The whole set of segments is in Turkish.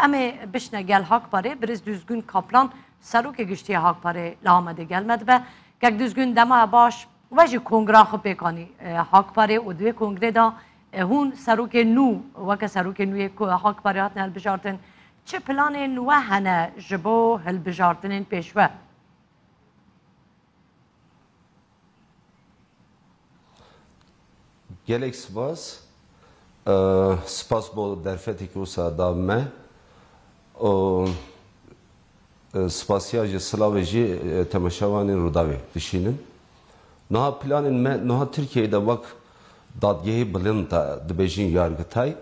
اما بشنه گل حق پاره برز düzgün kaplan سروک گشتی حق پاره لامده gelmedi ve که düzgün dema baş و جی کنگره خو پیکانی حق پاره و دوی کنگره دا هون سروک نو و که سروک نوی حق پاره هاتن هل بجارتن چه پلان نو هنه جبو هل بجارتن پیشوه Gelek spas bol derfeti ki usa davme spasiyacı slaveci temaşavani rudavi düşünün. Naha planın me naha Türkiye'de bak dadgeyi bilinta dibejin yargıtay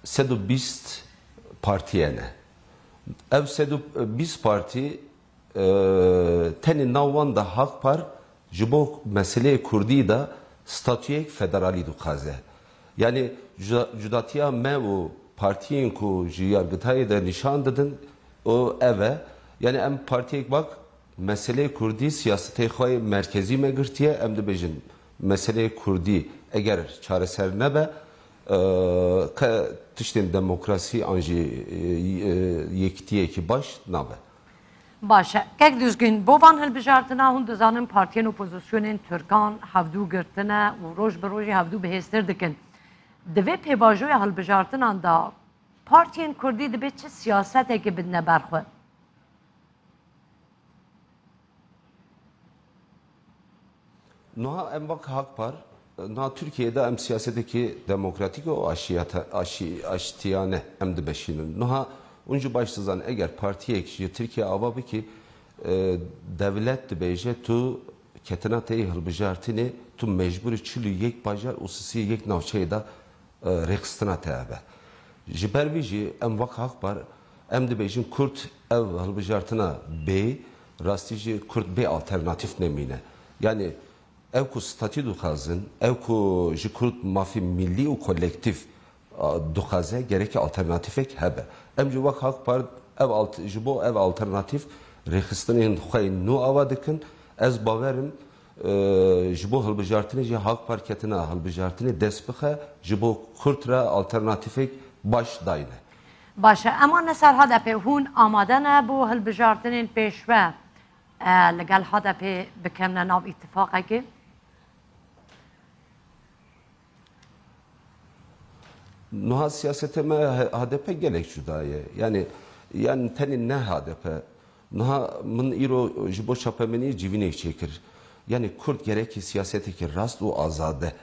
sedu bist partiyene. Ev sedu bist parti teni navvan da hak par jibo mesele Kurdi da statüyek federali dukaze. Yani cudatiya me o partiyin ku yargıtay da nişan dedin o eve yani em partiyek bak mesele Kurdi siyasete xay merkezi megirtiye em de bejin mesele Kurdi eğer çareser nebe tiştin demokrasi anji yektiye ki baş nabe. باشه که düzgün بوان هل بجارتنا هون دزانم پارتین اپوزیسیونین ترکان هفدو گرتنه و روز به روزی هفدو بهستر دکن دوی پیواجوی هل بجارتنا دا پارتین کردی دبی چه سیاسته که بدنه برخواه Noha em bak hak par. Noha Türkiye'de em siyaseteki demokratik o aştiyane em de beşinin. Noha uncu başsızan eğer partiye kişi Türkiye avabı ki devlet de beyce tu ketenatayı hılbıjartini tu mecburi çülü yek bajar usisi yek navçayda rekstina tebe. Jibervici em vak hak par em de beycin Kurt ev hılbıjartına bey rastici Kurt bey alternatif nemine. Yani ev ku statü dukazın ev ku ji Kurt mafi milli u kolektif dukaze gereki alternatifek hebe. Emci vak hak par ev jibo ev alternatif rexistanın xay nu avadikin ez baverim jibo hılbıjartını ji hak parketine hılbıjartını desbixe jibo Kurtra alternatifek baş dayne. باشه اما نصر هدف هون آماده نه بو هل بجارتنین پیشوه لگل هدف بکمنا ناو اتفاقه که Nuha siyaseteme HDP gelek judaye. Yani tenin ne HDP? Nuha min iro jibo şapemeni civinek çekir. Yani Kürt gereki siyaseteki rast o azade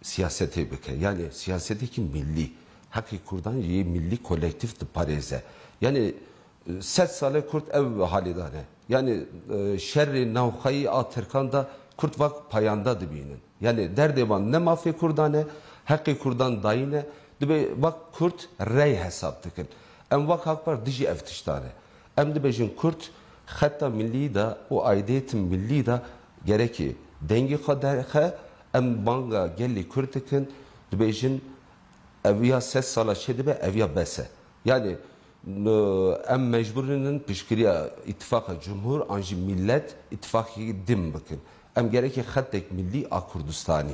siyasete bike. Yani siyaseteki milli. Haki Kurdan yi milli kolektif de pareze. Yani set sale Kürt ev halidane. Yani şerri navkayı aterkanda Kürt vak payanda dibinin. Yani derdevan ne mafya Kurdane, haki Kurdan dayine. Dibe vak Kürt rey hesap tıkın. Em vak hak var diji eftiştane. Em de bejin Kürt hatta milli da o aidiyetin milli da gereki dengi kadar em banga gelli Kürt tıkın dibejin evya ses sala şedibe evya bese. Yani em mecburinin pişkiriya ittifaka cumhur anji millet ittifakı dim bakın. Em gereki hattek milli a Kurdistani.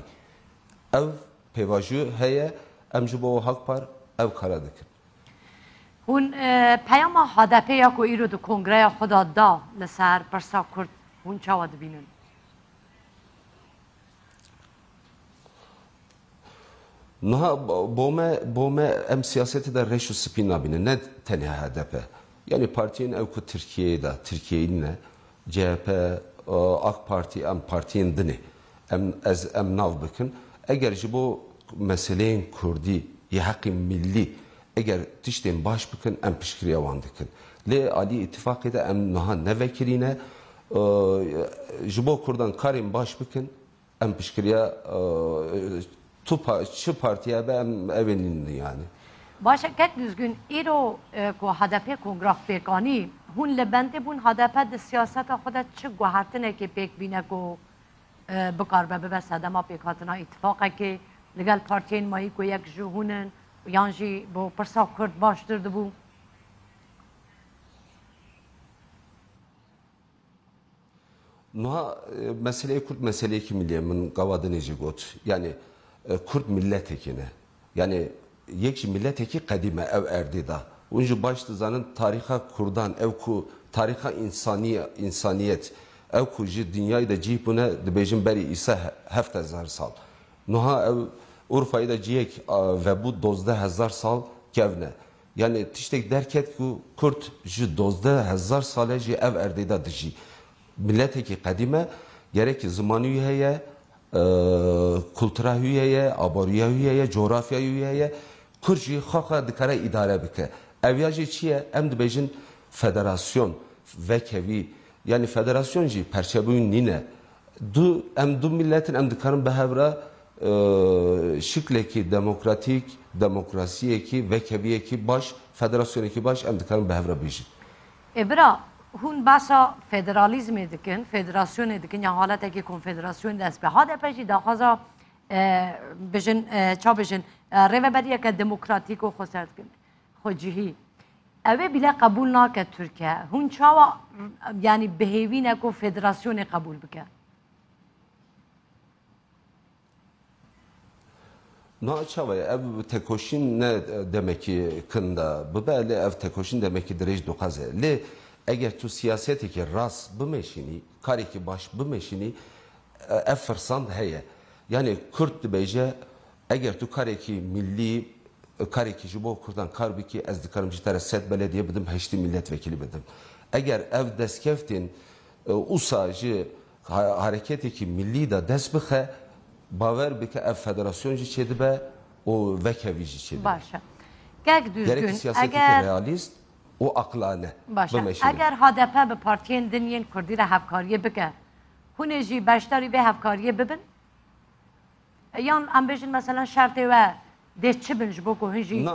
Ev pevajı heye em ji bo hak par ev kara dikin. هون پیام HDP یا کو ایرو دو کنگره خدا دا لسر برسا کرد هون چاوا دبینن Naha bome em siyaseti de reşu spina bine ne teni HDP. Yani partiyin ev ku Türkiye'de Türkiye'nin ne CHP AK Parti em partiyin dini em nav bakın. Eğer ji bo meseleyin Kurdi ya hakkı milli eğer tişten baş bakın em pişkiriye vandıkın. Le Ali ittifakı da em naha ne vekirine jibo Kurdan karim baş bakın em pişkiriye şu partiye be em evinin yani. باشه که düzgün ایرو کو HDP کنگره پیکانی هون لبنده بون HDP د سیاست خود چه گوهرتنه که پیک بینه کو بکار به بس آدم پیکاتنا اتفاقه که لگل پارتین مایی کو یک جهونن یانجی با پرسا کرد باشتر دبو Nuha meseleyi Kürt meseleyi ki milliye min gavadın got. Yani Kürt milletekine. Yani yekşi milleteki kadime ev erdida. Unji baş dizanın tariha Kurdan ev ku tariha insaniyet ev ku ji dünyayı da cih buna dibêjin berî îsa 7000 sal. Nuha ev Urfa'yı da ciyek ve bu 12000 sal kevne. Yani tiştek derket ku Kurt ji 12000 sale ji ev erdeyda dijî. Milleteki kadime gerek zamanı heye, kültüra heye, abariya heye, coğrafya heye, Kürtçi xaxa dikare idare bike. Evyajı çiye em dibêjin federasyon vekevi yani federasyon jî perçebûn nîne. Du milletin em dikarin behevra şikleki demokratik, demokrasiyeki vekeviyeki baş, federasyoneki baş em dikarin behevra bêjin. Bira hûn besa federalizmê dikin, federasyonê dikin ya haleteke konfederasyon dest bi HDP jî daxwaza bêjin ça bêjin rêveberiyeke demokratîk û xweser dikin xwe cihî. Ew ê bîle qebûl nake Tirkiye. Hûn çawa yani bihêvîne ku federasyonê qebûl bike. Na çavaya ev tekoşin ne demek ki kında böyle ev tekoşin demek ki direj dokaze le eğer tu siyaseti ki ras bu meşini kari ki baş bu meşini ev fırsat heye yani Kürt dibêje eğer tu kari ki milli kari ki jibo Kurdan karbi ki ez dikarim jitara set belediye bidim heşti milletvekili bidim eğer ev deskeftin usajı hareketi ki milli da desbixe baver bike ev federasyon jî çedibe o vekevî jî çedibe. Başa. Gerek düzgün. Gerek siyaseti realist o aklane. Başa. Eğer HDP bi partiyên diniyên Kurdî re hevkariye bike, hûn ê jî beşdarî vê hevkariye bibin? Yan em bêjin mesela şertê we dê çi bin ji bo ku hûn jî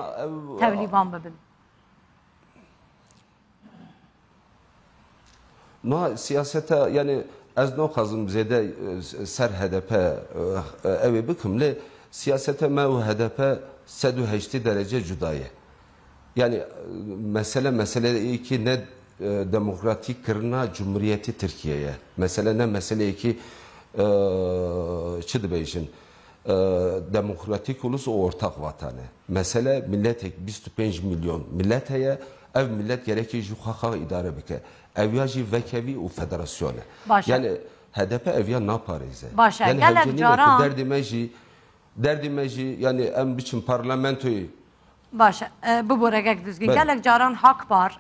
tevlîvan bibin? Na siyasete yani ez naxwazim zêde ser HDP evê bikim lê siyasete me û HDP 180 derece cudaye. Yani mesele ki ne demokratik kirina Cumhuriyeti Türkiye'ye. Mesele ne mesele ki çi dibêjin demokratik ulus o ortak vatanı. Mesele milletek 25 milyon millet heye ev millet gerekli ji xaxa idare bike. Evya jî vekevî û federasyonu. Yani HDP evya naparêze. Yani gelek caran derdime jî yani em biçim parlamentoyu. Başa. Bu borek düzgün. Gelek caran hak var.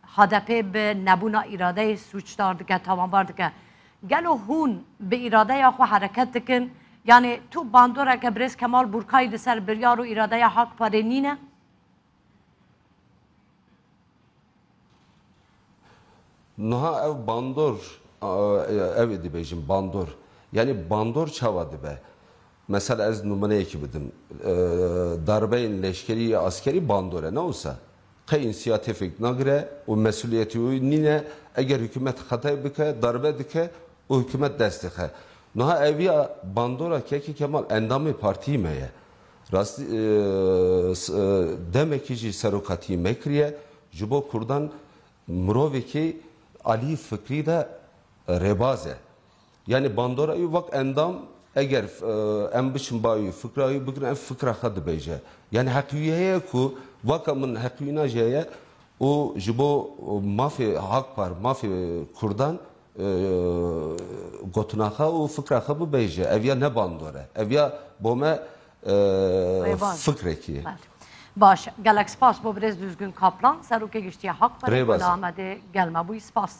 HDP bi nebûna îradeyê suçdar dike, tawanbar dike. Gelo hûn bi îradeya xwe hereket dikin. Yani tu bandoreke Birêz Kemal Burkayî li ser biryar û îradeya Hak Parê nîne? Niha ev bandor ev dibêjin bandor. Yani bandor çava dibe. Mesela ez numuneyekî bidim. Darbeyên leşkerî askerî bandore ne olsa. Qey inisiyatifek nagire û mesuliyetî nîne eger hükümet xetay bike darbe dike û hükümet dest dixe. Niha eviya bandora Kekî Kemal endamê partiyî me ye. Rastî demekî jî serokatî me kiriye ji bo Kurdan mirovekî Ali Fikri de rebaze. Yani bandorayı vak endam eğer em biçim bayı fikrayı bugün em fikra xwe dibêje. Yani heqiyeye ku vaka min heqiyina jeye o ji bo mafê Hakpar mafê Kurdan gotunaxa û fikra xwe bibêje. Ev ne bandore. Ev ya bo me fikrekî. Baş. Gelek spas bo Birêz Düzgün Kaplan serokê giştiya Hak Parê Ahmedê gelme bûyî spas.